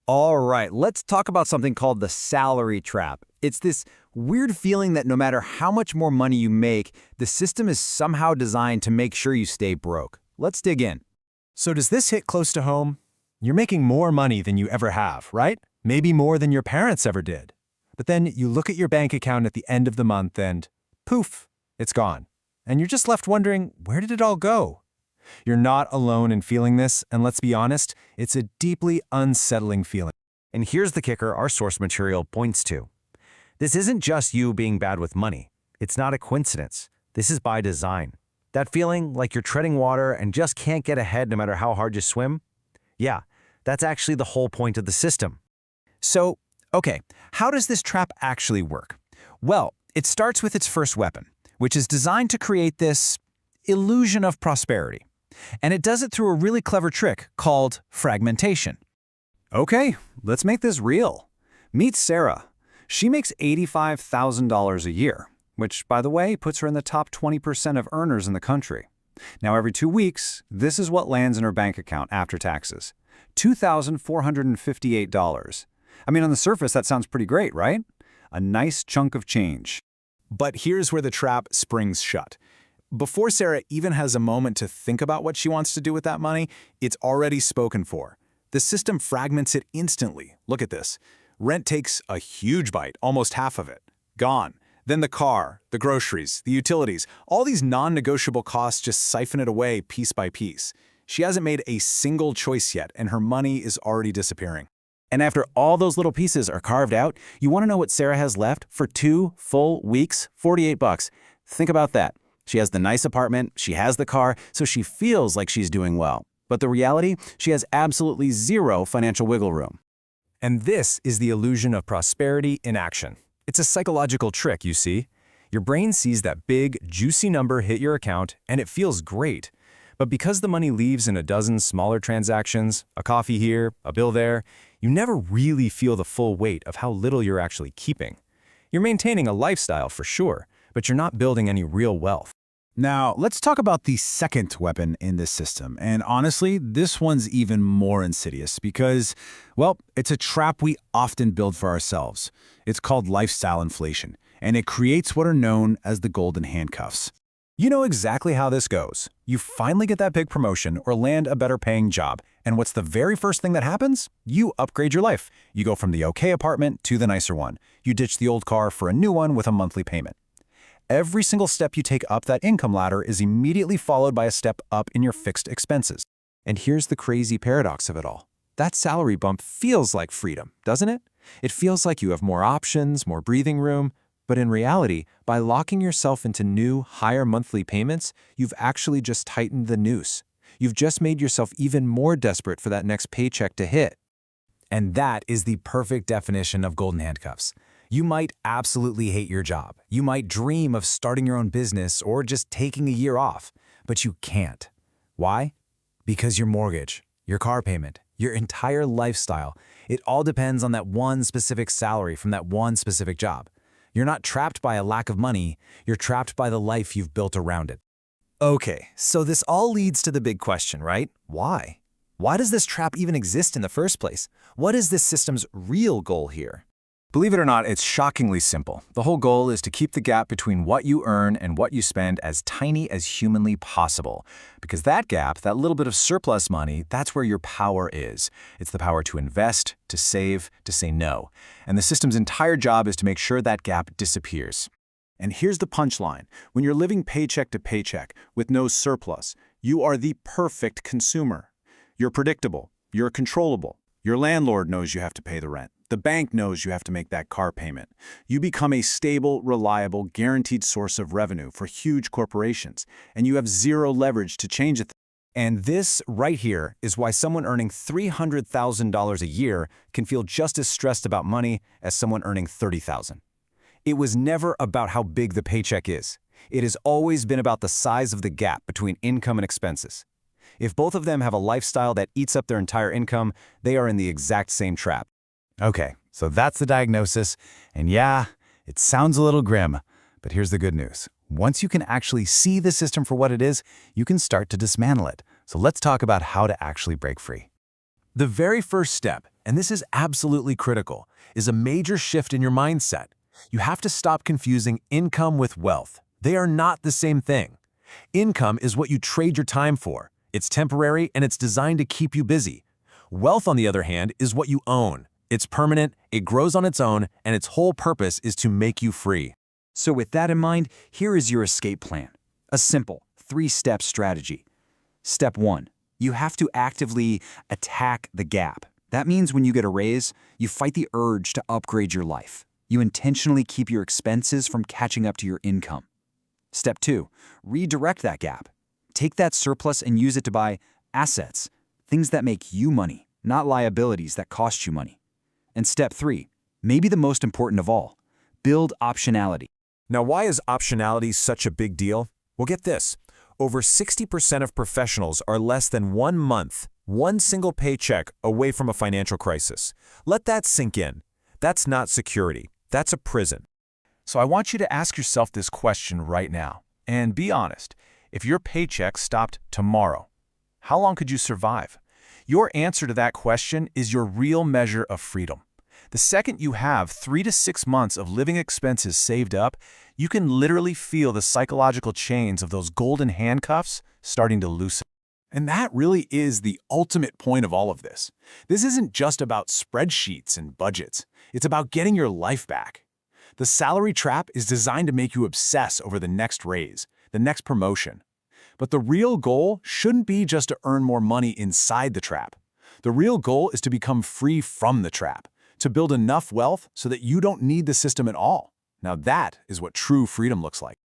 All right, let's talk about something called the salary trap. It's this weird feeling that no matter how much more money you make, the system is somehow designed to make sure you stay broke. Let's dig in. So does this hit close to home? You're making more money than you ever have, right? Maybe more than your parents ever did. But then you look at your bank account at the end of the month and poof, it's gone. And you're just left wondering, where did it all go? You're not alone in feeling this, and let's be honest, it's a deeply unsettling feeling. And here's the kicker our source material points to. This isn't just you being bad with money. It's not a coincidence. This is by design. That feeling like you're treading water and just can't get ahead no matter how hard you swim? Yeah, that's actually the whole point of the system. So, okay, how does this trap actually work? Well, it starts with its first weapon, which is designed to create this illusion of prosperity. And it does it through a really clever trick called fragmentation. Okay, let's make this real. Meet Sarah. She makes $85,000 a year, which, by the way, puts her in the top 20% of earners in the country. Now, every 2 weeks, this is what lands in her bank account after taxes. $2,458. I mean, on the surface, that sounds pretty great, right? A nice chunk of change. But here's where the trap springs shut. Before Sarah even has a moment to think about what she wants to do with that money, it's already spoken for. The system fragments it instantly. Look at this. Rent takes a huge bite, almost half of it. Gone. Then the car, the groceries, the utilities, all these non-negotiable costs just siphon it away piece by piece. She hasn't made a single choice yet, and her money is already disappearing. And after all those little pieces are carved out, you want to know what Sarah has left for 2 full weeks? $48. Think about that. She has the nice apartment, she has the car, so she feels like she's doing well. But the reality, she has absolutely zero financial wiggle room. And this is the illusion of prosperity in action. It's a psychological trick, you see. Your brain sees that big, juicy number hit your account, and it feels great. But because the money leaves in a dozen smaller transactions, a coffee here, a bill there, you never really feel the full weight of how little you're actually keeping. You're maintaining a lifestyle for sure, but you're not building any real wealth. Now, let's talk about the second weapon in this system. And honestly, this one's even more insidious because, well, it's a trap we often build for ourselves. It's called lifestyle inflation, and it creates what are known as the golden handcuffs. You know exactly how this goes. You finally get that big promotion or land a better paying job. And what's the very first thing that happens? You upgrade your life. You go from the okay apartment to the nicer one. You ditch the old car for a new one with a monthly payment. Every single step you take up that income ladder is immediately followed by a step up in your fixed expenses. And here's the crazy paradox of it all. That salary bump feels like freedom, doesn't it? It feels like you have more options, more breathing room. But in reality, by locking yourself into new, higher monthly payments, you've actually just tightened the noose. You've just made yourself even more desperate for that next paycheck to hit. And that is the perfect definition of golden handcuffs. You might absolutely hate your job. You might dream of starting your own business or just taking a year off, but you can't. Why? Because your mortgage, your car payment, your entire lifestyle, it all depends on that one specific salary from that one specific job. You're not trapped by a lack of money, you're trapped by the life you've built around it. Okay, so this all leads to the big question, right? Why? Why does this trap even exist in the first place? What is this system's real goal here? Believe it or not, it's shockingly simple. The whole goal is to keep the gap between what you earn and what you spend as tiny as humanly possible. Because that gap, that little bit of surplus money, that's where your power is. It's the power to invest, to save, to say no. And the system's entire job is to make sure that gap disappears. And here's the punchline. When you're living paycheck to paycheck with no surplus, you are the perfect consumer. You're predictable. You're controllable. Your landlord knows you have to pay the rent. The bank knows you have to make that car payment. You become a stable, reliable, guaranteed source of revenue for huge corporations, and you have zero leverage to change it. And this right here is why someone earning $300,000 a year can feel just as stressed about money as someone earning $30,000. It was never about how big the paycheck is. It has always been about the size of the gap between income and expenses. If both of them have a lifestyle that eats up their entire income, they are in the exact same trap. Okay, so that's the diagnosis, and yeah, it sounds a little grim, but here's the good news. Once you can actually see the system for what it is, you can start to dismantle it. So let's talk about how to actually break free. The very first step and this is absolutely critical, is a major shift in your mindset. You have to stop confusing income with wealth. They are not the same thing. Income is what you trade your time for. It's temporary and it's designed to keep you busy. Wealth, on the other hand, is what you own. It's permanent, it grows on its own, and its whole purpose is to make you free. So with that in mind, here is your escape plan. A simple 3-step strategy. Step 1. You have to actively attack the gap. That means when you get a raise, you fight the urge to upgrade your life. You intentionally keep your expenses from catching up to your income. Step 2. Redirect that gap. Take that surplus and use it to buy assets, things that make you money, not liabilities that cost you money. And step 3, maybe the most important of all, build optionality. Now, why is optionality such a big deal? Well, get this. Over 60% of professionals are less than 1 month, one single paycheck away from a financial crisis. Let that sink in. That's not security. That's a prison. So I want you to ask yourself this question right now, and be honest. If your paycheck stopped tomorrow, how long could you survive? Your answer to that question is your real measure of freedom. The second you have 3 to 6 months of living expenses saved up, you can literally feel the psychological chains of those golden handcuffs starting to loosen. And that really is the ultimate point of all of this. This isn't just about spreadsheets and budgets. It's about getting your life back. The salary trap is designed to make you obsess over the next raise, the next promotion. But the real goal shouldn't be just to earn more money inside the trap. The real goal is to become free from the trap, to build enough wealth so that you don't need the system at all. Now that is what true freedom looks like.